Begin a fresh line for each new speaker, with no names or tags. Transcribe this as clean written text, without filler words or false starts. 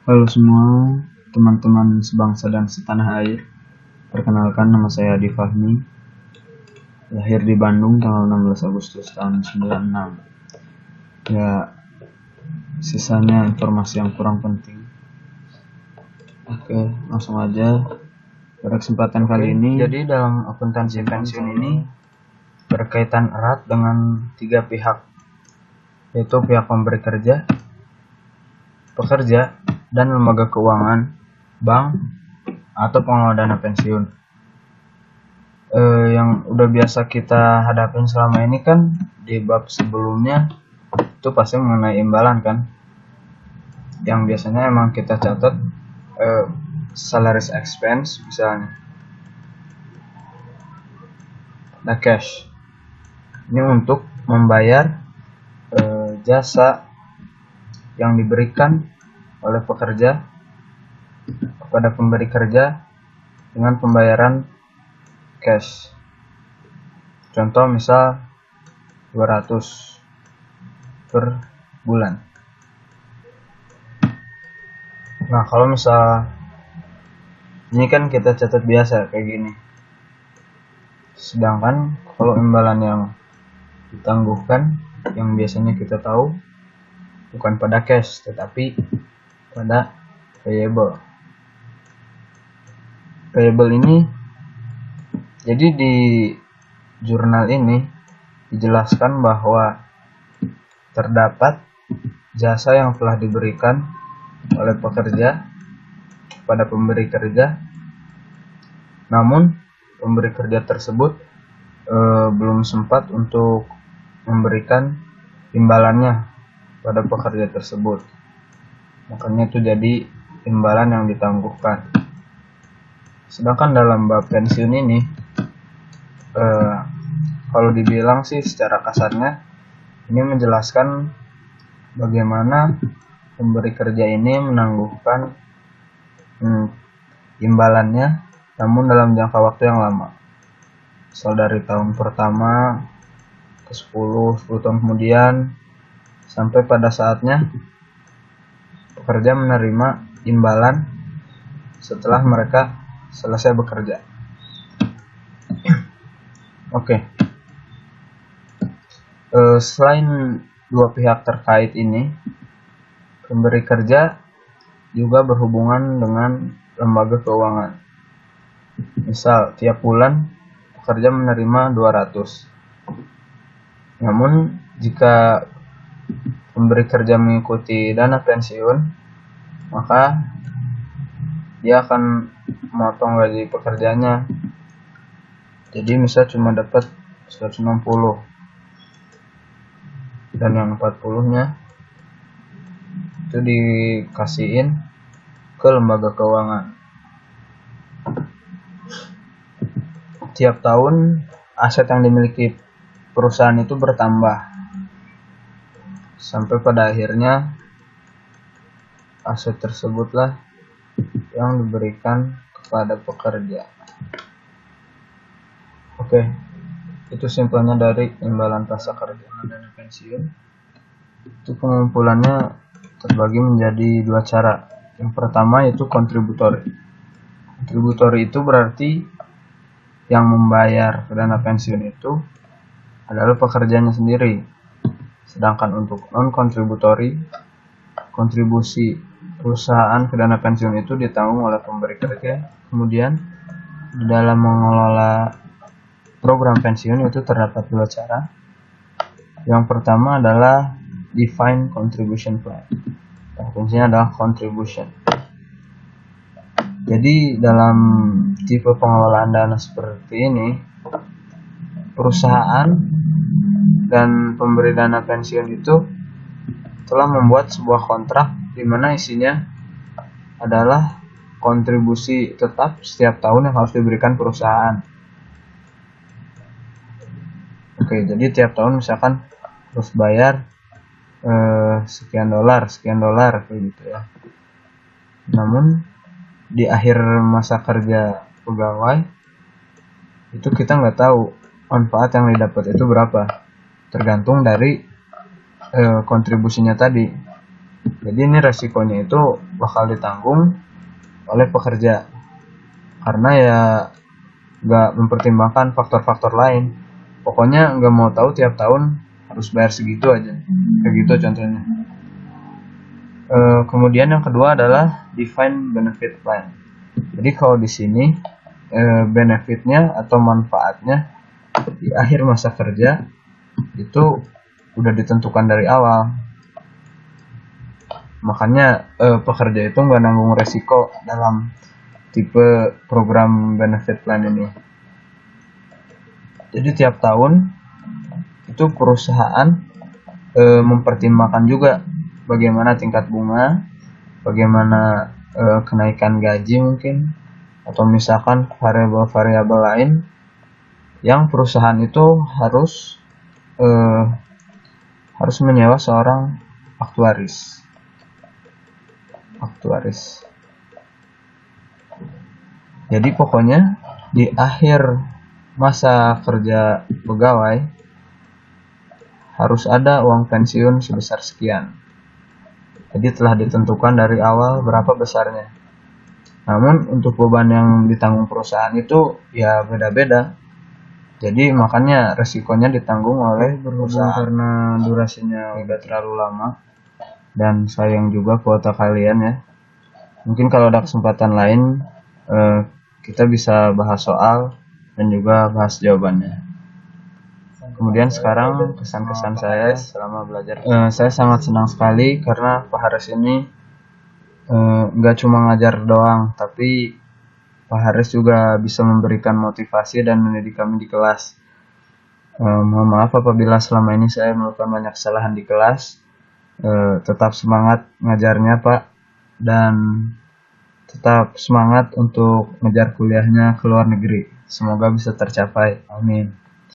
Halo semua teman-teman sebangsa dan setanah air. Perkenalkan, nama saya Adi Fahmi. Lahir di Bandung tanggal 16 Agustus tahun 96. Ya, sisanya informasi yang kurang penting. Oke, langsung aja. Pada kesempatan kali ini, jadi dalam akuntansi pensiun ini berkaitan erat dengan 3 pihak, yaitu pihak pemberi kerja, pekerja, dan lembaga keuangan, bank, atau pengelola dana pensiun. Yang udah biasa kita hadapin selama ini kan di bab sebelumnya itu pasti mengenai imbalan kan, yang biasanya emang kita catat salaries expense misalnya. Nah, cash ini untuk membayar jasa yang diberikan oleh pekerja kepada pemberi kerja dengan pembayaran cash. Contoh misal 200 per bulan. Nah, kalau misal ini kan kita catat biasa kayak gini. Sedangkan kalau imbalan yang ditangguhkan, yang biasanya kita tahu bukan pada cash tetapi pada payable. Payable ini, jadi di jurnal ini dijelaskan bahwa terdapat jasa yang telah diberikan oleh pekerja pada pemberi kerja, namun pemberi kerja tersebut belum sempat untuk memberikan imbalannya pada pekerja tersebut. Makanya itu jadi imbalan yang ditangguhkan. Sedangkan dalam bab pensiun ini, kalau dibilang sih secara kasarnya, ini menjelaskan bagaimana pemberi kerja ini menangguhkan imbalannya, namun dalam jangka waktu yang lama. Misal dari tahun pertama ke 10 tahun kemudian, sampai pada saatnya pekerja menerima imbalan setelah mereka selesai bekerja. Oke. Selain dua pihak terkait ini, pemberi kerja juga berhubungan dengan lembaga keuangan. Misal tiap bulan pekerja menerima 200. Namun jika pemberi kerja mengikuti dana pensiun, maka dia akan memotong gaji pekerjanya. Jadi misal cuma dapat 160 dan yang 40-nya itu dikasihin ke lembaga keuangan. Tiap tahun aset yang dimiliki perusahaan itu bertambah sampai pada akhirnya aset tersebutlah yang diberikan kepada pekerja. Oke, itu simpelnya dari imbalan prasakerja dan dana pensiun. Itu pengumpulannya terbagi menjadi 2 cara. Yang pertama yaitu kontributori. Kontributori itu berarti yang membayar dana pensiun itu adalah pekerjanya sendiri. Sedangkan untuk non-kontributori, kontribusi perusahaan ke dana pensiun itu ditanggung oleh pemberi kerja. Kemudian di dalam mengelola program pensiun itu terdapat 2 cara. Yang pertama adalah defined contribution plan. Fungsinya adalah contribution. Jadi dalam tipe pengelolaan dana seperti ini, perusahaan dan pemberi dana pensiun itu telah membuat sebuah kontrak di mana isinya adalah kontribusi tetap setiap tahun yang harus diberikan perusahaan. Oke, jadi tiap tahun misalkan harus bayar sekian dolar kayak gitu ya. Namun di akhir masa kerja pegawai itu kita nggak tahu manfaat yang didapat itu berapa, tergantung dari kontribusinya tadi. Jadi ini resikonya itu bakal ditanggung oleh pekerja, karena ya nggak mempertimbangkan faktor-faktor lain. Pokoknya nggak mau tahu tiap tahun harus bayar segitu aja, kayak gitu contohnya. Kemudian yang kedua adalah defined benefit plan. Jadi kalau di sini benefitnya atau manfaatnya di akhir masa kerja itu udah ditentukan dari awal. Makanya pekerja itu nggak nanggung resiko dalam tipe program benefit plan ini. Jadi tiap tahun itu perusahaan mempertimbangkan juga bagaimana tingkat bunga, bagaimana kenaikan gaji mungkin, atau misalkan variabel-variabel lain yang perusahaan itu harus menyewa seorang aktuaris. Jadi pokoknya di akhir masa kerja pegawai harus ada uang pensiun sebesar sekian. Jadi telah ditentukan dari awal berapa besarnya. Namun untuk beban yang ditanggung perusahaan itu ya beda-beda. Jadi makanya resikonya ditanggung oleh perusahaan karena durasinya udah terlalu lama dan sayang juga kuota kalian ya. Mungkin kalau ada kesempatan lain kita bisa bahas soal dan juga bahas jawabannya. Kemudian sekarang kesan-kesan saya selama belajar. Saya sangat senang sekali karena Pak Haris ini nggak cuma ngajar doang, tapi Pak Haris juga bisa memberikan motivasi dan mendidik kami di kelas. Mohon maaf apabila selama ini saya melakukan banyak kesalahan di kelas. Tetap semangat ngajarnya Pak, dan tetap semangat untuk ngejar kuliahnya ke luar negeri. Semoga bisa tercapai. Amin.